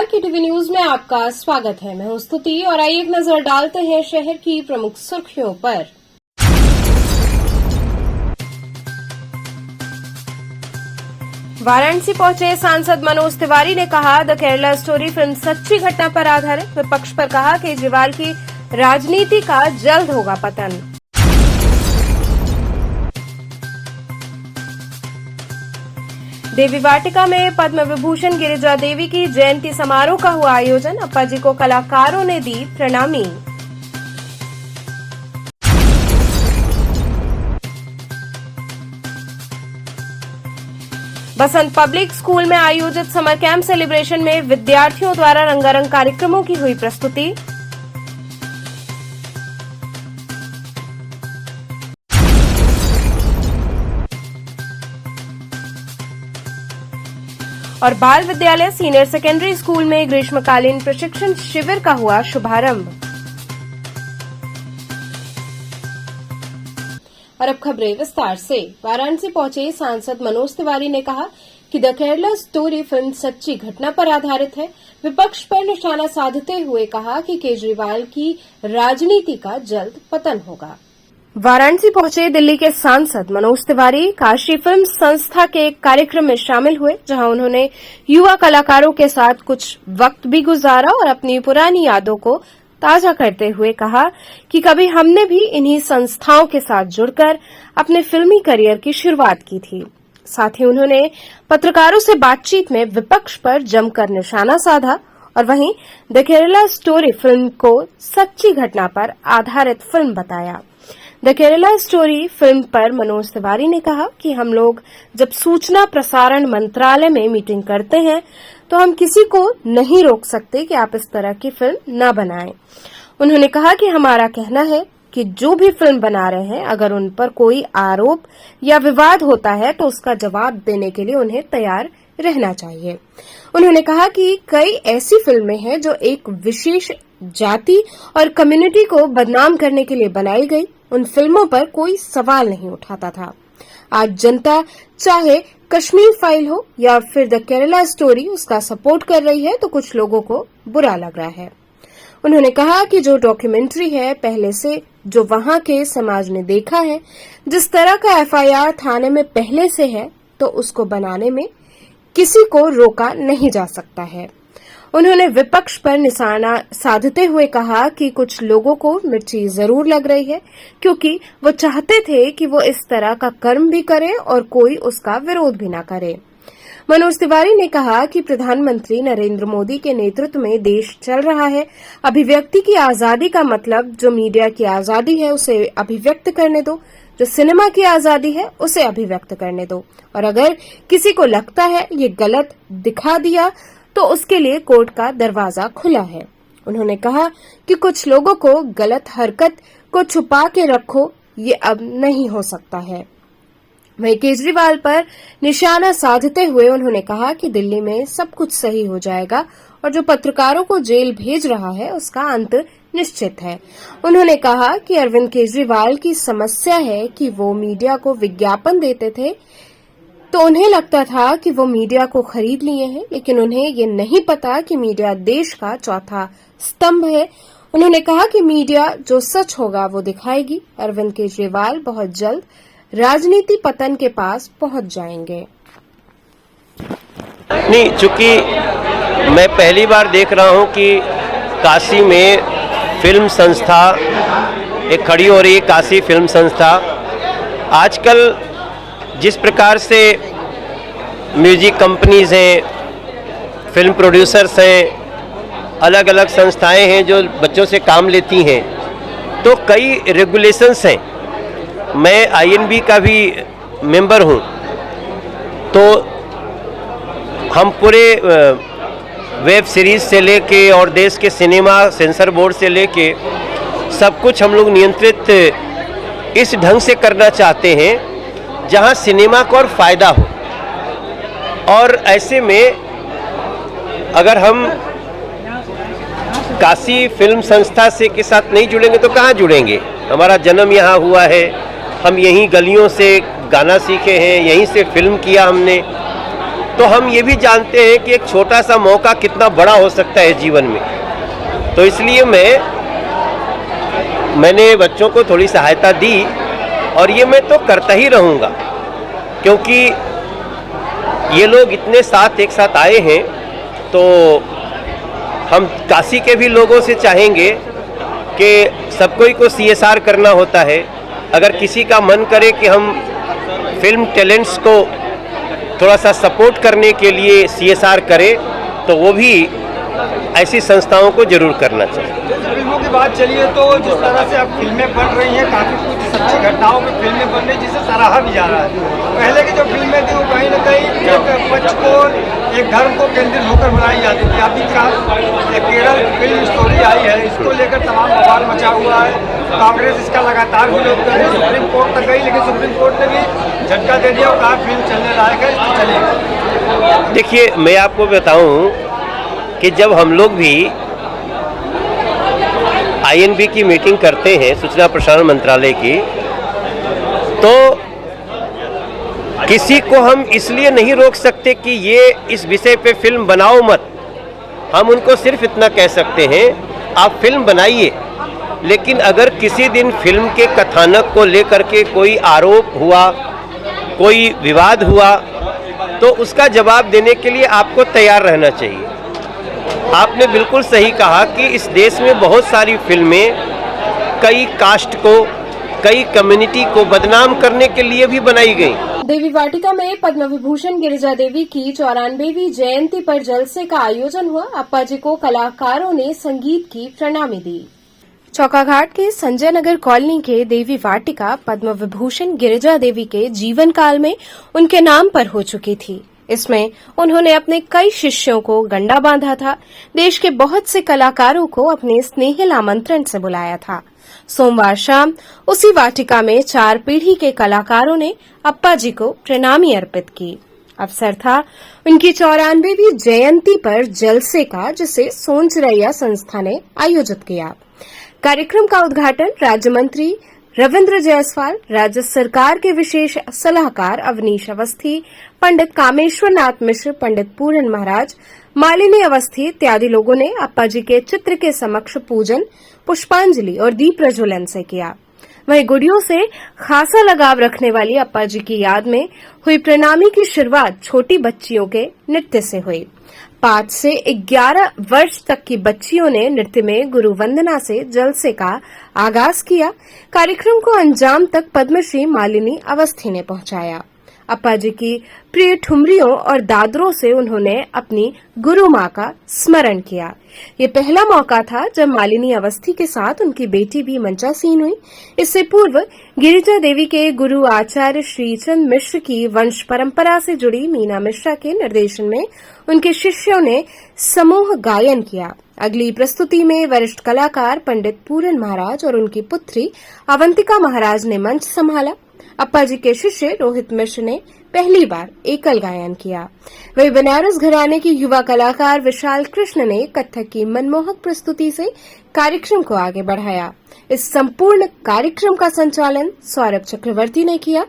नमस्कार, KTV news में आपका स्वागत है। मैं हूं स्तुति और आइए एक नजर डालते हैं शहर की प्रमुख सुर्खियों पर। वाराणसी पहुंचे सांसद मनोज तिवारी ने कहा, द केरला स्टोरी फिल्म सच्ची घटना पर आधारित। विपक्ष पर कहा, केजरीवाल की राजनीति का जल्द होगा पतन। देवी वाटिका में पद्म विभूषण गिरिजा देवी की जयंती समारोह का हुआ आयोजन। अप्पा जी को कलाकारों ने दी प्रणामी। बसंत पब्लिक स्कूल में आयोजित समर कैंप सेलिब्रेशन में विद्यार्थियों द्वारा रंगारंग कार्यक्रमों की हुई प्रस्तुति। और बाल विद्यालय सीनियर सेकेंडरी स्कूल में ग्रीष्मकालीन प्रशिक्षण शिविर का हुआ शुभारंभ। और अब खबरें विस्तार से। वाराणसी पहुंचे सांसद मनोज तिवारी ने कहा कि द केरला स्टोरी फिल्म सच्ची घटना पर आधारित है। विपक्ष पर निशाना साधते हुए कहा कि केजरीवाल की राजनीति का जल्द पतन होगा। वाराणसी पहुंचे दिल्ली के सांसद मनोज तिवारी काशी फिल्म संस्था के एक कार्यक्रम में शामिल हुए, जहां उन्होंने युवा कलाकारों के साथ कुछ वक्त भी गुजारा और अपनी पुरानी यादों को ताजा करते हुए कहा कि कभी हमने भी इन्हीं संस्थाओं के साथ जुड़कर अपने फिल्मी करियर की शुरुआत की थी। साथ ही उन्होंने पत्रकारों से बातचीत में विपक्ष पर जमकर निशाना साधा और वहीं द केरला स्टोरी फिल्म को सच्ची घटना पर आधारित फिल्म बताया। द केरला स्टोरी फिल्म पर मनोज तिवारी ने कहा कि हम लोग जब सूचना प्रसारण मंत्रालय में मीटिंग करते हैं तो हम किसी को नहीं रोक सकते कि आप इस तरह की फिल्म न बनाएं। उन्होंने कहा कि हमारा कहना है कि जो भी फिल्म बना रहे हैं, अगर उन पर कोई आरोप या विवाद होता है तो उसका जवाब देने के लिए उन्हें तैयार रहना चाहिए। उन्होंने कहा कि कई ऐसी फिल्में हैं जो एक विशेष जाति और कम्युनिटी को बदनाम करने के लिए बनाई गई। उन फिल्मों पर कोई सवाल नहीं उठाता था। आज जनता चाहे कश्मीर फाइल हो या फिर द केरला स्टोरी उसका सपोर्ट कर रही है तो कुछ लोगों को बुरा लग रहा है। उन्होंने कहा कि जो डॉक्यूमेंट्री है पहले से जो वहां के समाज ने देखा है, जिस तरह का FIR थाने में पहले से है, तो उसको बनाने में किसी को रोका नहीं जा सकता है। उन्होंने विपक्ष पर निशाना साधते हुए कहा कि कुछ लोगों को मिर्ची जरूर लग रही है, क्योंकि वो चाहते थे कि वो इस तरह का कर्म भी करे और कोई उसका विरोध भी न करे। मनोज तिवारी ने कहा कि प्रधानमंत्री नरेंद्र मोदी के नेतृत्व में देश चल रहा है। अभिव्यक्ति की आजादी का मतलब जो मीडिया की आजादी है उसे अभिव्यक्त करने दो, जो सिनेमा की आजादी है उसे अभिव्यक्त करने दो, और अगर किसी को लगता है ये गलत दिखा दिया तो उसके लिए कोर्ट का दरवाजा खुला है। उन्होंने कहा कि कुछ लोगों को गलत हरकत को छुपा के रखो, ये अब नहीं हो सकता है। वहीं केजरीवाल पर निशाना साधते हुए उन्होंने कहा कि दिल्ली में सब कुछ सही हो जाएगा और जो पत्रकारों को जेल भेज रहा है उसका अंत निश्चित है। उन्होंने कहा कि अरविंद केजरीवाल की समस्या है कि वो मीडिया को विज्ञापन देते थे तो उन्हें लगता था कि वो मीडिया को खरीद लिए हैं, लेकिन उन्हें ये नहीं पता कि मीडिया देश का चौथा स्तंभ है। उन्होंने कहा कि मीडिया जो सच होगा वो दिखाएगी। अरविंद केजरीवाल बहुत जल्द राजनीति पतन के पास पहुंच जाएंगे। नहीं, चूंकि मैं पहली बार देख रहा हूं कि काशी में फिल्म संस्था एक खड़ी हो रही है। काशी फिल्म संस्था आजकल जिस प्रकार से म्यूजिक कंपनीज हैं, फिल्म प्रोड्यूसर्स हैं, अलग अलग संस्थाएं हैं जो बच्चों से काम लेती हैं, तो कई रेगुलेशंस हैं। मैं INB का भी मेंबर हूं, तो हम पूरे वेब सीरीज से लेके और देश के सिनेमा सेंसर बोर्ड से लेके सब कुछ हम लोग नियंत्रित इस ढंग से करना चाहते हैं जहां सिनेमा को और फायदा हो। और ऐसे में अगर हम काशी फिल्म संस्था से के साथ नहीं जुड़ेंगे तो कहाँ जुड़ेंगे? हमारा जन्म यहाँ हुआ है, हम यहीं गलियों से गाना सीखे हैं, यहीं से फिल्म किया हमने, तो हम ये भी जानते हैं कि एक छोटा सा मौका कितना बड़ा हो सकता है जीवन में। तो इसलिए मैंने बच्चों को थोड़ी सहायता दी और ये मैं तो करता ही रहूँगा, क्योंकि ये लोग इतने एक साथ आए हैं। तो हम काशी के भी लोगों से चाहेंगे कि सबको ही को CSR करना होता है। अगर किसी का मन करे कि हम फिल्म टैलेंट्स को थोड़ा सा सपोर्ट करने के लिए CSR करें, तो वो भी ऐसी संस्थाओं को जरूर करना चाहिए। फिल्मों की बात चलिए तो जिस तरह से अब फिल्में बन रही हैं, काफ़ी कुछ सच्ची घटनाओं पर फिल्में बन रही, जिसे सराहा भी जा रहा है। पहले की जो फिल्में थी वो कहीं ना कहीं एक पक्ष को, एक धर्म को केंद्रित होकर बनाई जाती थी। अभी केरल फिल्म स्टोरी आई है, इसको लेकर तमाम बवाल मचा हुआ है। कांग्रेस इसका लगातार विरोध कर रही है, सुप्रीम कोर्ट तक गई, लेकिन सुप्रीम कोर्ट ने भी झटका दे दिया और कहा फिल्म चलने लायक है, इसकी चलेगी। देखिए, मैं आपको बताऊं कि जब हम लोग भी INB की मीटिंग करते हैं, सूचना प्रसारण मंत्रालय की, तो किसी को हम इसलिए नहीं रोक सकते कि ये इस विषय पे फिल्म बनाओ मत। हम उनको सिर्फ इतना कह सकते हैं, आप फिल्म बनाइए, लेकिन अगर किसी दिन फिल्म के कथानक को लेकर के कोई आरोप हुआ, कोई विवाद हुआ, तो उसका जवाब देने के लिए आपको तैयार रहना चाहिए। आपने बिल्कुल सही कहा कि इस देश में बहुत सारी फिल्में कई कास्ट को, कई कम्युनिटी को बदनाम करने के लिए भी बनाई गई। देवी वाटिका में पद्म विभूषण गिरिजा देवी की 94वीं जयंती पर जलसे का आयोजन हुआ। अप्पा जी को कलाकारों ने संगीत की प्रणामी दी। चौकाघाट के संजय नगर कॉलोनी के देवी वाटिका पद्म विभूषण गिरिजा देवी के जीवन काल में उनके नाम पर हो चुकी थी। इसमें उन्होंने अपने कई शिष्यों को गंडा बांधा था। देश के बहुत से कलाकारों को अपने स्नेहिल आमंत्रण से बुलाया था। सोमवार शाम उसी वाटिका में 4 पीढ़ी के कलाकारों ने अप्पा जी को प्रणामी अर्पित की। अवसर था उनकी 94वीं जयंती पर जलसे का, जिसे सोंचरैया संस्था ने आयोजित किया। कार्यक्रम का उद्घाटन राज्य मंत्री रविंद्र जायसवाल, राज्य सरकार के विशेष सलाहकार अवनीश अवस्थी, पंडित कामेश्वर नाथ मिश्र, पंडित पूरन महाराज, मालिनी अवस्थी इत्यादि लोगों ने अप्पा जी के चित्र के समक्ष पूजन, पुष्पांजलि और दीप प्रज्वलन से किया। वहीं गुडियों से खासा लगाव रखने वाली अप्पा जी की याद में हुई प्रणामी की शुरुआत छोटी बच्चियों के नृत्य से हुई। 5 से 11 वर्ष तक की बच्चियों ने नृत्य में गुरु वंदना से जलसे का आगाज किया। कार्यक्रम को अंजाम तक पद्मश्री मालिनी अवस्थी ने पहुंचाया। अप्पा जी की प्रिय ठुमरियों और दादरों से उन्होंने अपनी गुरु मां का स्मरण किया। ये पहला मौका था जब मालिनी अवस्थी के साथ उनकी बेटी भी मंचासीन हुई। इससे पूर्व गिरिजा देवी के गुरु आचार्य श्रीचंद मिश्र की वंश परंपरा से जुड़ी मीना मिश्रा के निर्देशन में उनके शिष्यों ने समूह गायन किया। अगली प्रस्तुति में वरिष्ठ कलाकार पंडित पूरन महाराज और उनकी पुत्री अवंतिका महाराज ने मंच संभाला। अप्पा जी के शिष्य रोहित मिश्र ने पहली बार एकल गायन किया। वहीं बनारस घराने की युवा कलाकार विशाल कृष्ण ने कथक की मनमोहक प्रस्तुति से कार्यक्रम को आगे बढ़ाया। इस संपूर्ण कार्यक्रम का संचालन सौरभ चक्रवर्ती ने किया।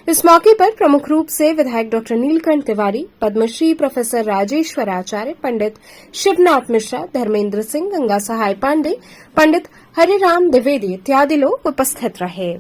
इस मौके पर प्रमुख रूप से विधायक डॉक्टर नीलकंठ तिवारी, पद्मश्री प्रोफेसर राजेश्वर आचार्य, पंडित शिवनाथ मिश्रा, धर्मेंद्र सिंह, गंगा सहाय पांडे, पंडित हरिराम द्विवेदी इत्यादि लोग उपस्थित रहे।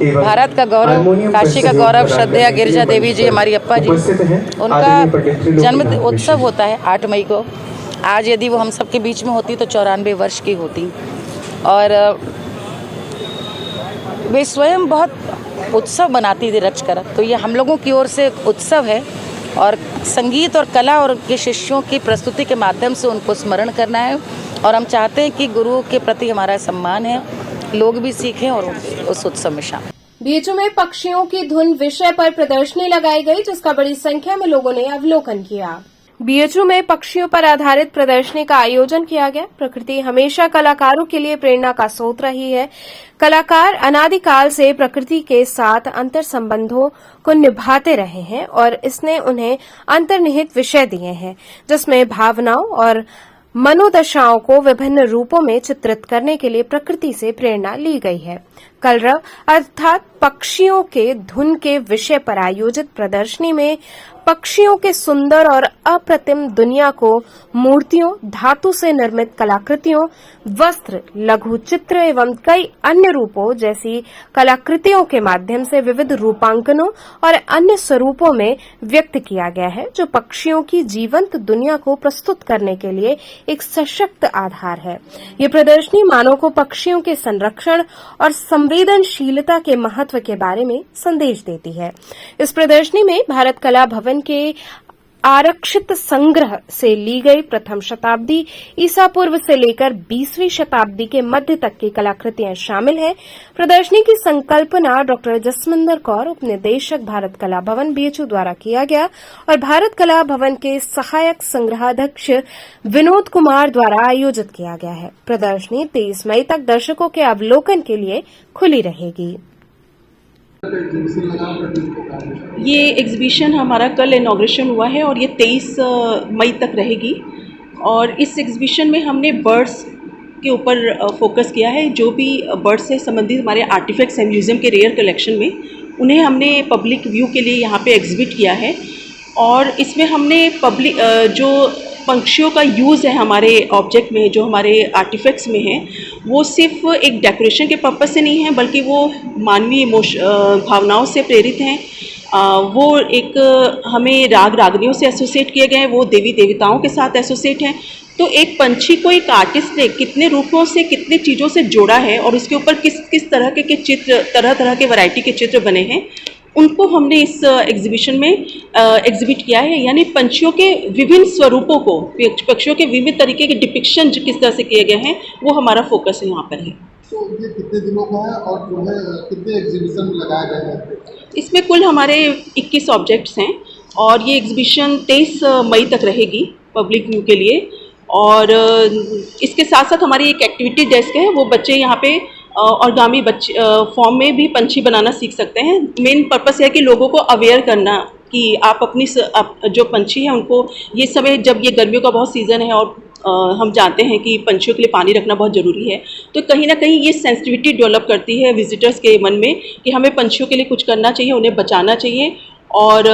भारत का गौरव, काशी का गौरव श्रद्धेय गिरिजा देवी जी हमारी अप्पा जी, उनका जन्म उत्सव होता है 8 मई को। आज यदि वो हम सबके बीच में होती तो 94 वर्ष की होती। और वे स्वयं बहुत उत्सव मनाती थी रच कर। तो ये हम लोगों की ओर से एक उत्सव है और संगीत और कला और उनके शिष्यों की प्रस्तुति के माध्यम से उनको स्मरण करना है। और हम चाहते हैं कि गुरु के प्रति हमारा सम्मान है, लोग भी सीखें और उस उत्सव में शामिल। बीएचयू में पक्षियों की धुन विषय पर प्रदर्शनी लगाई गई, जिसका बड़ी संख्या में लोगों ने अवलोकन किया। बीएचयू में पक्षियों पर आधारित प्रदर्शनी का आयोजन किया गया। प्रकृति हमेशा कलाकारों के लिए प्रेरणा का स्रोत रही है। कलाकार अनादिकाल से प्रकृति के साथ अंतर संबंधों को निभाते रहे हैं और इसने उन्हें अंतर्निहित विषय दिए हैं, जिसमें भावनाओं और मनोदशाओं को विभिन्न रूपों में चित्रित करने के लिए प्रकृति से प्रेरणा ली गई है। कलरव अर्थात पक्षियों के धुन के विषय पर आयोजित प्रदर्शनी में पक्षियों के सुंदर और अप्रतिम दुनिया को मूर्तियों, धातु से निर्मित कलाकृतियों, वस्त्र, लघु चित्र एवं कई अन्य रूपों जैसी कलाकृतियों के माध्यम से विविध रूपांकनों और अन्य स्वरूपों में व्यक्त किया गया है, जो पक्षियों की जीवंत दुनिया को प्रस्तुत करने के लिए एक सशक्त आधार है। ये प्रदर्शनी मानव को पक्षियों के संरक्षण और संवेदनशीलता के महत्व के बारे में संदेश देती है। इस प्रदर्शनी में भारत कला भवन के आरक्षित संग्रह से ली गई प्रथम शताब्दी ईसा पूर्व से लेकर 20वीं शताब्दी के मध्य तक की कलाकृतियां शामिल हैं। प्रदर्शनी की संकल्पना डॉक्टर जसमिंदर कौर, उपनिदेशक भारत कला भवन बीएचयू द्वारा किया गया और भारत कला भवन के सहायक संग्रहाध्यक्ष विनोद कुमार द्वारा आयोजित किया गया है। प्रदर्शनी 23 मई तक दर्शकों के अवलोकन के लिए खुली रहेगी। ये एग्जीबिशन हमारा कल इनॉग्रेशन हुआ है और ये 23 मई तक रहेगी। और इस एग्जीबिशन में हमने बर्ड्स के ऊपर फोकस किया है। जो भी बर्ड्स से संबंधित हमारे आर्टिफैक्ट्स हैं म्यूज़ियम के रेयर कलेक्शन में, उन्हें हमने पब्लिक व्यू के लिए यहाँ पे एग्जिबिट किया है। और इसमें हमने पब्लिक जो पंक्षियों का यूज़ है हमारे ऑब्जेक्ट में, जो हमारे आर्टिफैक्ट्स में है, वो सिर्फ एक डेकोरेशन के पर्पस से नहीं है, बल्कि वो मानवीय भावनाओं से प्रेरित हैं। वो एक हमें राग रागनियों से एसोसिएट किए गए हैं, वो देवी देवताओं के साथ एसोसिएट हैं। तो एक पंछी को एक आर्टिस्ट ने कितने रूपों से, कितने चीज़ों से जोड़ा है और उसके ऊपर किस किस तरह के चित्र, तरह तरह के वैरायटी के चित्र बने हैं, उनको हमने इस एग्जीबिशन में एग्जिबिट किया है। यानी पंछियों के विभिन्न स्वरूपों को, पक्षियों के विभिन्न तरीके के डिपिक्शन किस तरह से किए गए हैं, वो हमारा फोकस यहाँ पर है। तो ये कितने दिनों का है और जो है कितने एग्जीबिशन लगाए गए हैं? इसमें कुल हमारे 21 ऑब्जेक्ट्स हैं और ये एग्जीबिशन 23 मई तक रहेगी पब्लिक व्यू के लिए। और इसके साथ साथ हमारी एक एक्टिविटी डेस्क है, वो बच्चे यहाँ पे ऑर्गामी बच्चे फॉर्म में भी पंछी बनाना सीख सकते हैं। मेन पर्पस है कि लोगों को अवेयर करना कि आप अपनी जो पंछी हैं उनको, ये समय जब ये गर्मियों का बहुत सीज़न है और हम जानते हैं कि पंछियों के लिए पानी रखना बहुत ज़रूरी है, तो कहीं ना कहीं ये सेंसिटिविटी डेवलप करती है विजिटर्स के मन में कि हमें पंछियों के लिए कुछ करना चाहिए, उन्हें बचाना चाहिए। और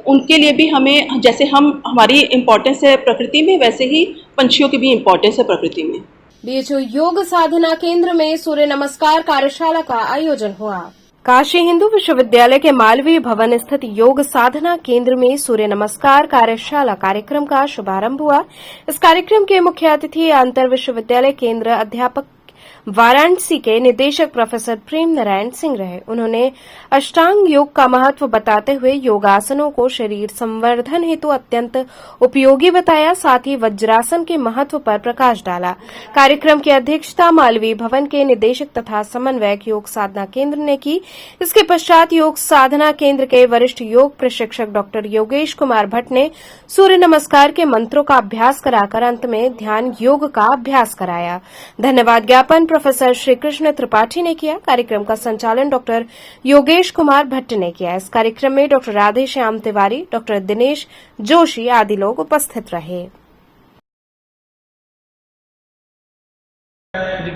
उनके लिए भी हमें, जैसे हमारी इम्पोर्टेंस है प्रकृति में, वैसे ही पंछियों की भी इम्पोर्टेंस है प्रकृति में। बीएचयू योग साधना केंद्र में सूर्य नमस्कार कार्यशाला का आयोजन हुआ। काशी हिंदू विश्वविद्यालय के मालवीय भवन स्थित योग साधना केंद्र में सूर्य नमस्कार कार्यशाला कार्यक्रम का शुभारंभ हुआ। इस कार्यक्रम के मुख्य अतिथि अंतर विश्वविद्यालय केंद्र अध्यापक वाराणसी के निदेशक प्रोफेसर प्रेम नारायण सिंह रहे। उन्होंने अष्टांग योग का महत्व बताते हुए योगासनों को शरीर संवर्धन हेतु अत्यंत उपयोगी बताया, साथ ही वज्रासन के महत्व पर प्रकाश डाला। कार्यक्रम की अध्यक्षता मालवीय भवन के निदेशक तथा समन्वयक योग साधना केंद्र ने की। इसके पश्चात योग साधना केंद्र के वरिष्ठ योग प्रशिक्षक डॉक्टर योगेश कुमार भट्ट ने सूर्य नमस्कार के मंत्रों का अभ्यास कराकर अंत में ध्यान योग का अभ्यास कराया। धन्यवाद ज्ञापन प्रोफेसर श्री कृष्ण त्रिपाठी ने किया। कार्यक्रम का संचालन डॉक्टर योगेश कुमार भट्ट ने किया। इस कार्यक्रम में डॉक्टर राधे श्याम तिवारी, डॉक्टर दिनेश जोशी आदि लोग उपस्थित रहे।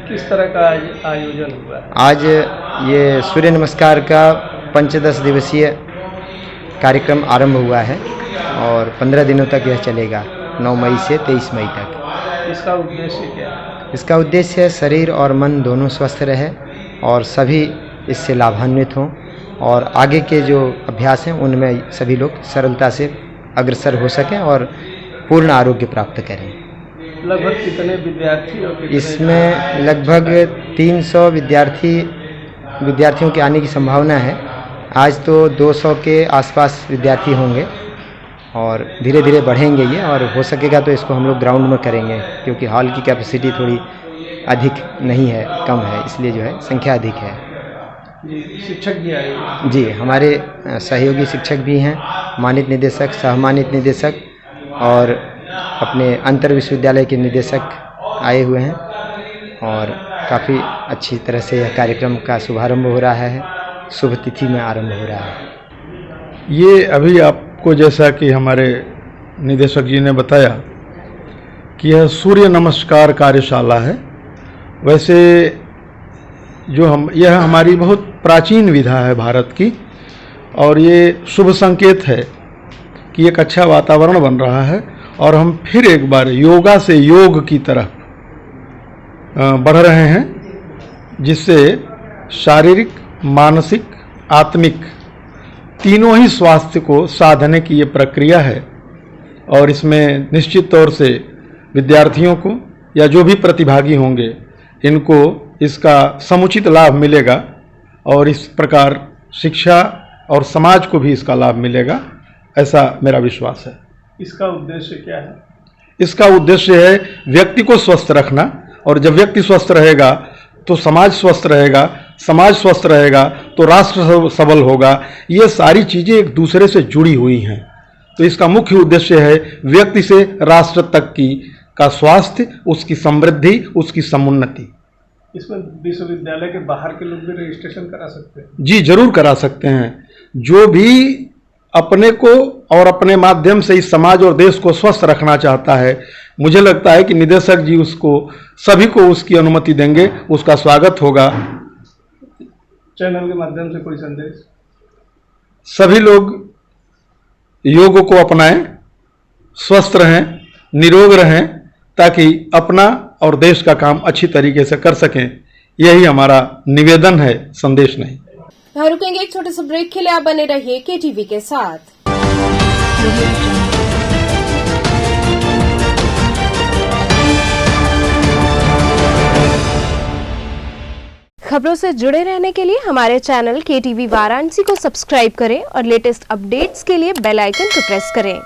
किस तरह का आयोजन हुआ? आज ये सूर्य नमस्कार का 15 दिवसीय कार्यक्रम आरंभ हुआ है और 15 दिनों तक यह चलेगा, 9 मई से 23 मई तक। इसका उद्देश्य क्या है? इसका उद्देश्य शरीर और मन दोनों स्वस्थ रहे और सभी इससे लाभान्वित हों और आगे के जो अभ्यास हैं उनमें सभी लोग सरलता से अग्रसर हो सकें और पूर्ण आरोग्य प्राप्त करें। लगभग कितने विद्यार्थी और कितने इसमें लगभग 300 विद्यार्थियों के आने की संभावना है। आज तो 200 के आसपास विद्यार्थी होंगे और धीरे धीरे बढ़ेंगे ये, और हो सकेगा तो इसको हम लोग ग्राउंड में करेंगे क्योंकि हॉल की कैपेसिटी थोड़ी अधिक नहीं है, कम है, इसलिए जो है संख्या अधिक है। शिक्षक भी आए? जी, हमारे सहयोगी शिक्षक भी हैं, मानित निदेशक, सहमानित निदेशक और अपने अंतर विश्वविद्यालय के निदेशक आए हुए हैं और काफ़ी अच्छी तरह से यह कार्यक्रम का शुभारंभ हो रहा है, शुभ तिथि में आरंभ हो रहा है। ये अभी आपको जैसा कि हमारे निदेशक जी ने बताया कि यह सूर्य नमस्कार कार्यशाला है। वैसे यह हमारी बहुत प्राचीन विधा है भारत की, और ये शुभ संकेत है कि एक अच्छा वातावरण बन रहा है और हम फिर एक बार योगा से योग की तरफ बढ़ रहे हैं, जिससे शारीरिक, मानसिक, आत्मिक तीनों ही स्वास्थ्य को साधने की ये प्रक्रिया है। और इसमें निश्चित तौर से विद्यार्थियों को या जो भी प्रतिभागी होंगे इनको इसका समुचित लाभ मिलेगा और इस प्रकार शिक्षा और समाज को भी इसका लाभ मिलेगा, ऐसा मेरा विश्वास है। इसका उद्देश्य क्या है? इसका उद्देश्य है व्यक्ति को स्वस्थ रखना, और जब व्यक्ति स्वस्थ रहेगा तो समाज स्वस्थ रहेगा, समाज स्वस्थ रहेगा तो राष्ट्र सबल होगा। ये सारी चीज़ें एक दूसरे से जुड़ी हुई हैं। तो इसका मुख्य उद्देश्य है व्यक्ति से राष्ट्र तक का स्वास्थ्य, उसकी समृद्धि, उसकी समुन्नति। इसमें विश्वविद्यालय के बाहर के लोग भी रजिस्ट्रेशन करा सकते हैं? जी, जरूर करा सकते हैं। जो भी अपने को और अपने माध्यम से इस समाज और देश को स्वस्थ रखना चाहता है, मुझे लगता है कि निदेशक जी सभी को उसकी अनुमति देंगे, उसका स्वागत होगा। चैनल के माध्यम से कोई संदेश? सभी लोग योग को अपनाएं, स्वस्थ रहें, निरोग रहें, ताकि अपना और देश का काम अच्छी तरीके से कर सकें। यही हमारा निवेदन है, संदेश नहीं। यहाँ रुकेंगे एक छोटे से ब्रेक के लिए, आप बने रहिए KTV के साथ। खबरों से जुड़े रहने के लिए हमारे चैनल KTV वाराणसी को सब्सक्राइब करें और लेटेस्ट अपडेट्स के लिए बेल आइकन को प्रेस करें।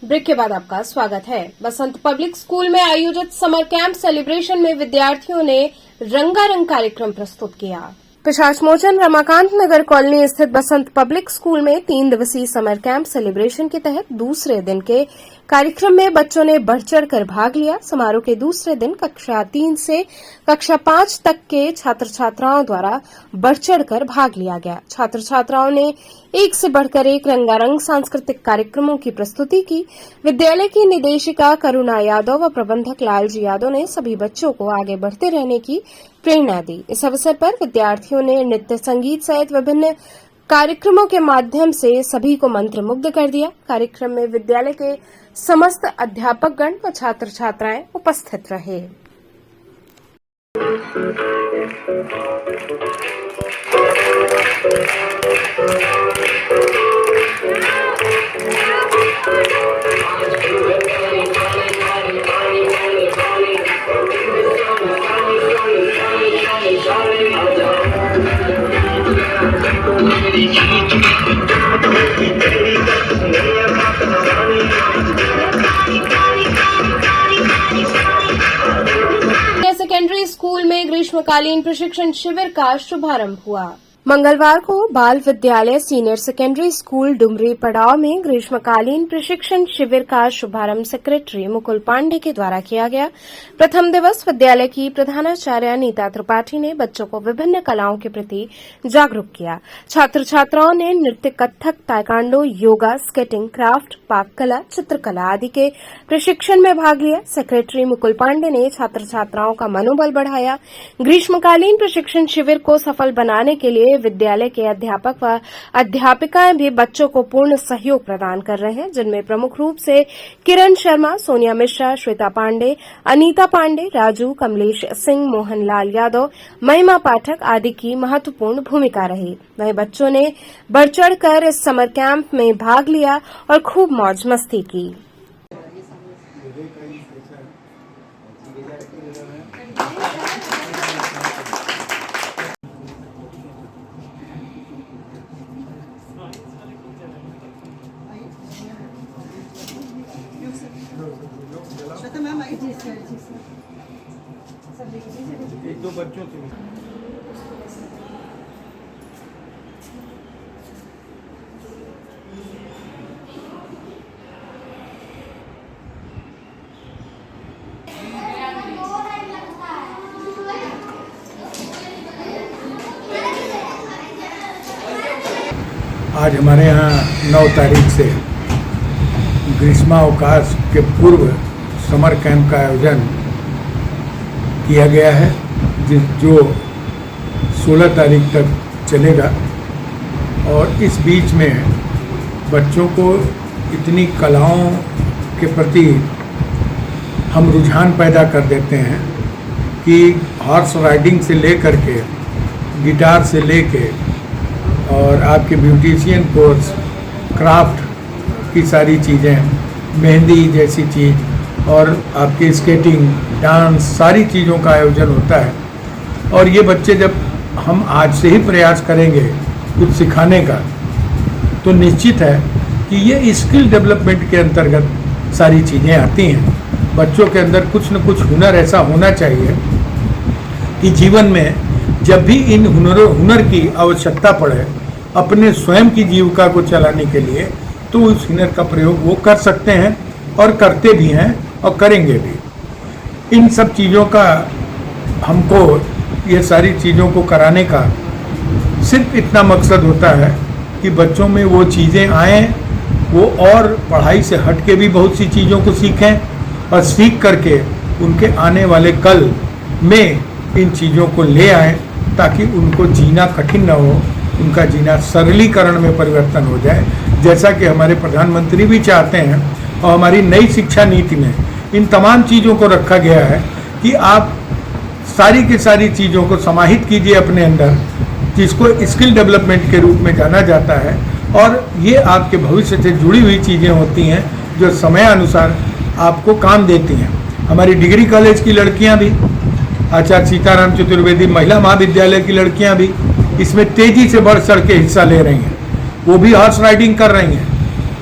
ब्रेक के बाद आपका स्वागत है। बसंत पब्लिक स्कूल में आयोजित समर कैंप सेलिब्रेशन में विद्यार्थियों ने रंगारंग कार्यक्रम प्रस्तुत किया। पिशाच मोचन रमाकांत नगर कॉलोनी स्थित बसंत पब्लिक स्कूल में 3 दिवसीय समर कैंप सेलिब्रेशन के तहत दूसरे दिन के कार्यक्रम में बच्चों ने बढ़ चढ़कर भाग लिया। समारोह के दूसरे दिन कक्षा 3 से कक्षा 5 तक के छात्र छात्राओं द्वारा बढ़ चढ़कर भाग लिया गया। छात्र छात्राओं ने एक से बढ़कर एक रंगारंग सांस्कृतिक कार्यक्रमों की प्रस्तुति की। विद्यालय की निदेशिका करुणा यादव व प्रबंधक लालजी यादव ने सभी बच्चों को आगे बढ़ते रहने की प्रेरणा दी। इस अवसर पर विद्यार्थियों ने नृत्य, संगीत सहित विभिन्न कार्यक्रमों के माध्यम से सभी को मंत्रमुग्ध कर दिया। कार्यक्रम में विद्यालय के समस्त अध्यापकगण व छात्र छात्राएं उपस्थित रहे। सेकेंडरी स्कूल में ग्रीष्मकालीन प्रशिक्षण शिविर का शुभारंभ हुआ। मंगलवार को बाल विद्यालय सीनियर सेकेंडरी स्कूल डुमरी पड़ाव में ग्रीष्मकालीन प्रशिक्षण शिविर का शुभारंभ सेक्रेटरी मुकुल पांडे के द्वारा किया गया। प्रथम दिवस विद्यालय की प्रधानाचार्य अनीता त्रिपाठी ने बच्चों को विभिन्न कलाओं के प्रति जागरूक किया। छात्र छात्राओं ने नृत्य, Kathak, taekwondo, yoga, skating, craft, पाक कला, चित्रकला आदि के प्रशिक्षण में भाग लिया। सेक्रेटरी मुकुल पांडे ने छात्र छात्राओं का मनोबल बढ़ाया। ग्रीष्मकालीन प्रशिक्षण शिविर को सफल बनाने के लिए में विद्यालय के अध्यापक व अध्यापिकाएं भी बच्चों को पूर्ण सहयोग प्रदान कर रहे हैं, जिनमें प्रमुख रूप से किरण शर्मा, सोनिया मिश्रा, श्वेता पांडे, अनीता पांडे, राजू, कमलेश सिंह, मोहनलाल यादव, महिमा पाठक आदि की महत्वपूर्ण भूमिका रही। वहीं बच्चों ने बढ़ चढ़कर इस समर कैंप में भाग लिया और खूब मौज मस्ती की। एक दो बच्चों से आज हमारे यहाँ 9 तारीख से ग्रीष्मावकाश के पूर्व समर कैंप का आयोजन किया गया है, जो 16 तारीख तक चलेगा। और इस बीच में बच्चों को इतनी कलाओं के प्रति हम रुझान पैदा कर देते हैं कि हॉर्स राइडिंग से लेकर के गिटार से लेके और आपके ब्यूटिशियन कोर्स, क्राफ्ट की सारी चीज़ें, मेहंदी जैसी चीज़ और आपके स्केटिंग, डांस, सारी चीज़ों का आयोजन होता है। और ये बच्चे जब हम आज से ही प्रयास करेंगे कुछ सिखाने का, तो निश्चित है कि ये स्किल डेवलपमेंट के अंतर्गत सारी चीज़ें आती हैं। बच्चों के अंदर कुछ न कुछ हुनर ऐसा होना चाहिए कि जीवन में जब भी इन हुनर की आवश्यकता पड़े अपने स्वयं की जीविका को चलाने के लिए, तो उस हुनर का प्रयोग वो कर सकते हैं और करते भी हैं और करेंगे भी। इन सब चीज़ों का हमको, ये सारी चीज़ों को कराने का सिर्फ इतना मकसद होता है कि बच्चों में वो चीज़ें आएँ, वो और पढ़ाई से हट के भी बहुत सी चीज़ों को सीखें और सीख करके उनके आने वाले कल में इन चीज़ों को ले आएँ, ताकि उनको जीना कठिन न हो, उनका जीना सरलीकरण में परिवर्तन हो जाए, जैसा कि हमारे प्रधानमंत्री भी चाहते हैं। और हमारी नई शिक्षा नीति में इन तमाम चीज़ों को रखा गया है कि आप सारी की सारी चीज़ों को समाहित कीजिए अपने अंदर, जिसको स्किल डेवलपमेंट के रूप में जाना जाता है। और ये आपके भविष्य से जुड़ी हुई चीज़ें होती हैं जो समय अनुसार आपको काम देती हैं। हमारी डिग्री कॉलेज की लड़कियां भी, आचार्य सीताराम चतुर्वेदी महिला महाविद्यालय की लड़कियां भी इसमें तेजी से बढ़ चढ़ के हिस्सा ले रही हैं। वो भी हॉर्स राइडिंग कर रही हैं,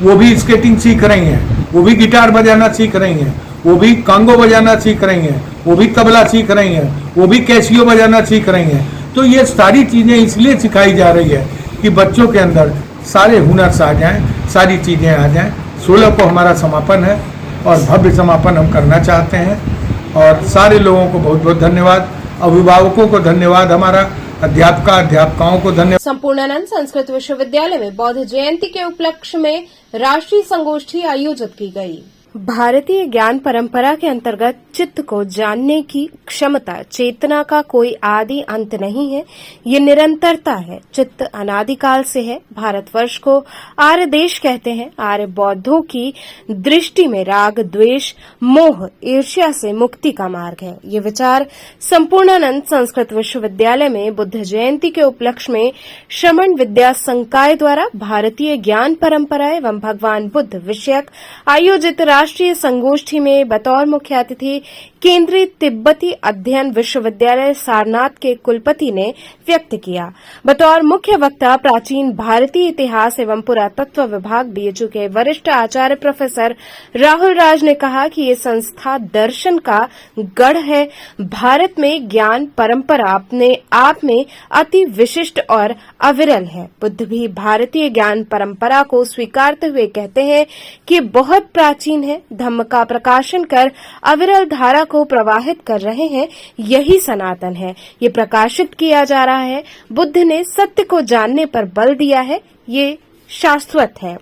वो भी स्केटिंग सीख रही हैं, वो भी गिटार बजाना सीख रही हैं, वो भी कांगो बजाना सीख रही हैं, वो भी तबला सीख रही हैं, वो भी कैसियो बजाना सीख रही हैं। तो ये सारी चीज़ें इसलिए सिखाई जा रही है कि बच्चों के अंदर सारे हुनर आ जाएं, सारी चीज़ें आ जाएं। 16 को हमारा समापन है और भव्य समापन हम करना चाहते हैं। और सारे लोगों को बहुत बहुत धन्यवाद, अभिभावकों को धन्यवाद, हमारा अध्यापकाओं को धन्यवाद। संपूर्णानंद संस्कृत विश्वविद्यालय में बौद्ध जयंती के उपलक्ष्य में राष्ट्रीय संगोष्ठी आयोजित की गई। भारतीय ज्ञान परंपरा के अंतर्गत चित्त को जानने की क्षमता, चेतना का कोई आदि अंत नहीं है, ये निरंतरता है। चित्त अनादिकाल से है। भारतवर्ष को आर्य देश कहते हैं। आर्य बौद्धों की दृष्टि में राग, द्वेष, मोह, ईर्ष्या से मुक्ति का मार्ग है। ये विचार संपूर्णानंद संस्कृत विश्वविद्यालय में बुद्ध जयंती के उपलक्ष्य में श्रमण विद्या संकाय द्वारा भारतीय ज्ञान परंपरा एवं भगवान बुद्ध विषयक आयोजित राष्ट्रीय संगोष्ठी में बतौर मुख्य अतिथि केंद्रीय तिब्बती अध्ययन विश्वविद्यालय सारनाथ के कुलपति ने व्यक्त किया। बतौर मुख्य वक्ता प्राचीन भारतीय इतिहास एवं पुरातत्व विभाग बीएचयू के वरिष्ठ आचार्य प्रोफेसर राहुल राज ने कहा कि ये संस्था दर्शन का गढ़ है। भारत में ज्ञान परंपरा अपने आप में अति विशिष्ट और अविरल है। बुद्ध भी भारतीय ज्ञान परंपरा को स्वीकारते हुए कहते हैं कि बहुत प्राचीन है। धम्म का प्रकाशन कर अविरल धारा को प्रवाहित कर रहे हैं, यही सनातन है। ये प्रकाशित किया जा रहा है। बुद्ध ने सत्य को जानने पर बल दिया है, ये शाश्वत है।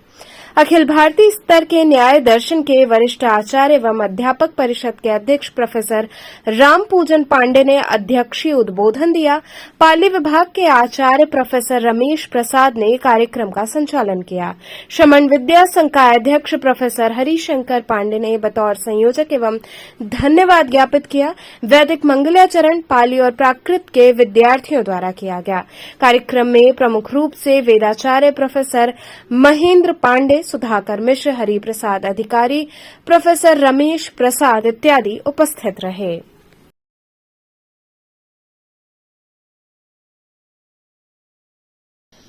अखिल भारतीय स्तर के न्याय दर्शन के वरिष्ठ आचार्य एवं अध्यापक परिषद के अध्यक्ष प्रोफेसर राम पूजन पांडे ने अध्यक्षीय उद्बोधन दिया। पाली विभाग के आचार्य प्रोफेसर रमेश प्रसाद ने कार्यक्रम का संचालन किया। श्रमण विद्या संघ का अध्यक्ष प्रोफेसर हरिशंकर पांडे ने बतौर संयोजक एवं धन्यवाद ज्ञापित किया। वैदिक मंगलाचरण पाली और प्राकृत के विद्यार्थियों द्वारा किया गया। कार्यक्रम में प्रमुख रूप से वेदाचार्य प्रोफेसर महेंद्र पांडे, सुधाकर मिश्र, हरि प्रसाद अधिकारी, प्रोफेसर रमेश प्रसाद इत्यादि उपस्थित रहे।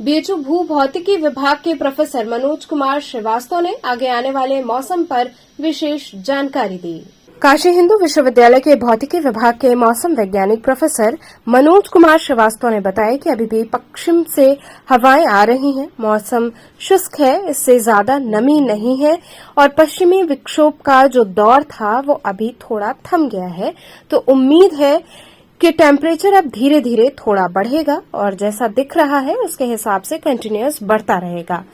बीएचयू भू भौतिकी विभाग के प्रोफेसर मनोज कुमार श्रीवास्तव ने आगे आने वाले मौसम पर विशेष जानकारी दी। काशी हिंदू विश्वविद्यालय के भौतिकी विभाग के मौसम वैज्ञानिक प्रोफेसर मनोज कुमार श्रीवास्तव ने बताया कि अभी भी पश्चिम से हवाएं आ रही हैं। मौसम शुष्क है, इससे ज्यादा नमी नहीं है और पश्चिमी विक्षोभ का जो दौर था वो अभी थोड़ा थम गया है। तो उम्मीद है कि टेम्परेचर अब धीरे धीरे थोड़ा बढ़ेगा और जैसा दिख रहा है उसके हिसाब से कंटिन्यूअस बढ़ता रहेगा।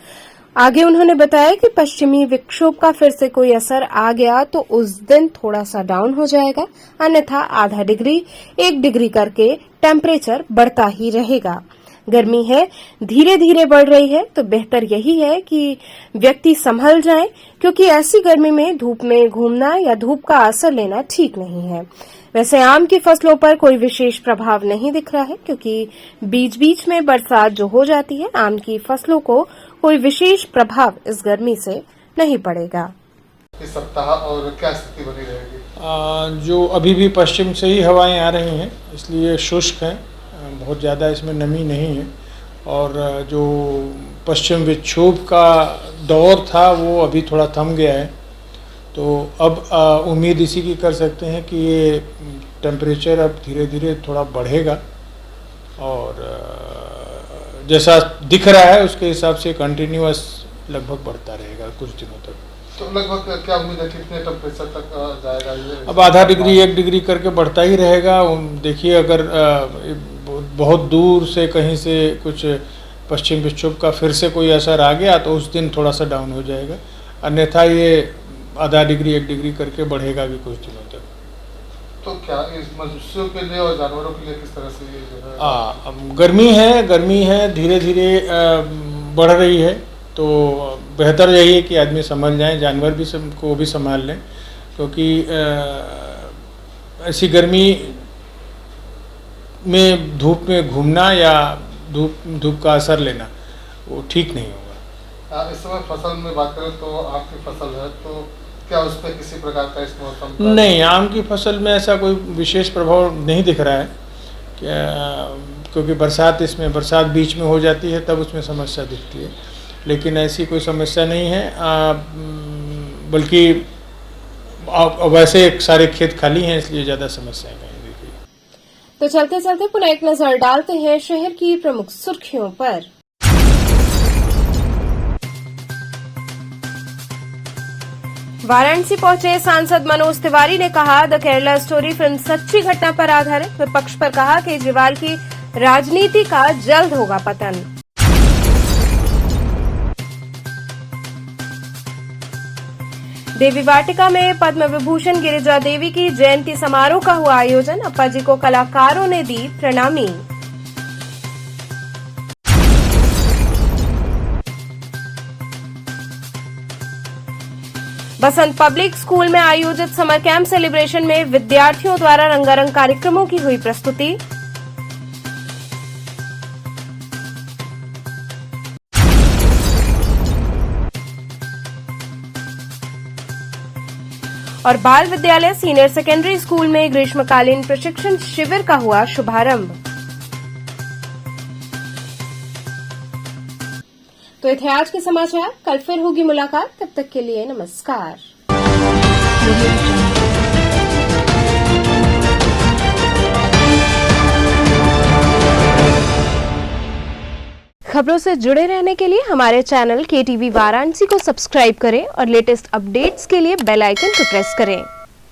आगे उन्होंने बताया कि पश्चिमी विक्षोभ का फिर से कोई असर आ गया तो उस दिन थोड़ा सा डाउन हो जाएगा, अन्यथा आधा डिग्री 1 डिग्री करके टेम्परेचर बढ़ता ही रहेगा। गर्मी है, धीरे धीरे बढ़ रही है, तो बेहतर यही है कि व्यक्ति संभल जाए, क्योंकि ऐसी गर्मी में धूप में घूमना या धूप का असर लेना ठीक नहीं है। वैसे आम की फसलों पर कोई विशेष प्रभाव नहीं दिख रहा है, क्योंकि बीच बीच में बरसात जो हो जाती है, आम की फसलों को कोई विशेष प्रभाव इस गर्मी से नहीं पड़ेगा। इस सप्ताह और क्या स्थिति बनी रहेगी? जो अभी भी पश्चिम से ही हवाएं आ रही हैं, इसलिए शुष्क है, बहुत ज़्यादा इसमें नमी नहीं है और जो पश्चिम विक्षोभ का दौर था वो अभी थोड़ा थम गया है। तो अब उम्मीद इसी की कर सकते हैं कि ये टेम्परेचर अब धीरे धीरे थोड़ा बढ़ेगा और जैसा दिख रहा है उसके हिसाब से कंटिन्यूअस लगभग बढ़ता रहेगा कुछ दिनों तक। तो लगभग क्या उम्मीद है, कितने टेम्परेचर तक जाएगा ये? अब आधा डिग्री 1 डिग्री करके बढ़ता ही रहेगा। देखिए अगर बहुत दूर से कहीं से कुछ पश्चिम विक्षोभ का फिर से कोई असर आ गया तो उस दिन थोड़ा सा डाउन हो जाएगा, अन्यथा ये आधा डिग्री 1 डिग्री करके बढ़ेगा भी कुछ दिनों तक। तो क्या इस मनुष्यों के लिए और जानवरों के लिए किस तरह से ये जो है? गर्मी है धीरे धीरे बढ़ रही है, तो बेहतर यही है कि आदमी संभल जाए, जानवर भी को भी संभाल लें, क्योंकि ऐसी गर्मी में धूप में घूमना या धूप का असर लेना वो ठीक नहीं होगा। इस समय फसल में बात करें तो आपकी फसल है, तो क्या उस पर किसी प्रकार का इस मौसम का? नहीं, आम की फसल में ऐसा कोई विशेष प्रभाव नहीं दिख रहा है, क्योंकि बरसात बीच में हो जाती है तब उसमें समस्या दिखती है, लेकिन ऐसी कोई समस्या नहीं है। बल्कि वैसे सारे खेत खाली हैं, इसलिए ज़्यादा समस्याएं नहीं दिख रही। तो चलते चलते पुनः एक नजर डालते हैं शहर की प्रमुख सुर्खियों पर। वाराणसी पहुंचे सांसद मनोज तिवारी ने कहा, द केरला स्टोरी फिल्म सच्ची घटना पर आधारित। विपक्ष पर कहा, केजरीवाल की राजनीति का जल्द होगा पतन। देवी वाटिका में पद्म विभूषण गिरिजा देवी की जयंती समारोह का हुआ आयोजन। अप्पा जी को कलाकारों ने दी प्रणामी। बसंत पब्लिक स्कूल में आयोजित समर कैंप सेलिब्रेशन में विद्यार्थियों द्वारा रंगारंग कार्यक्रमों की हुई प्रस्तुति। और बाल विद्यालय सीनियर सेकेंडरी स्कूल में ग्रीष्मकालीन प्रशिक्षण शिविर का हुआ शुभारंभ। तो ये थे आज के समाचार। कल फिर होगी मुलाकात, तब तक के लिए नमस्कार। खबरों से जुड़े रहने के लिए हमारे चैनल KTV वाराणसी को सब्सक्राइब करें और लेटेस्ट अपडेट्स के लिए बेल आइकन को प्रेस करें।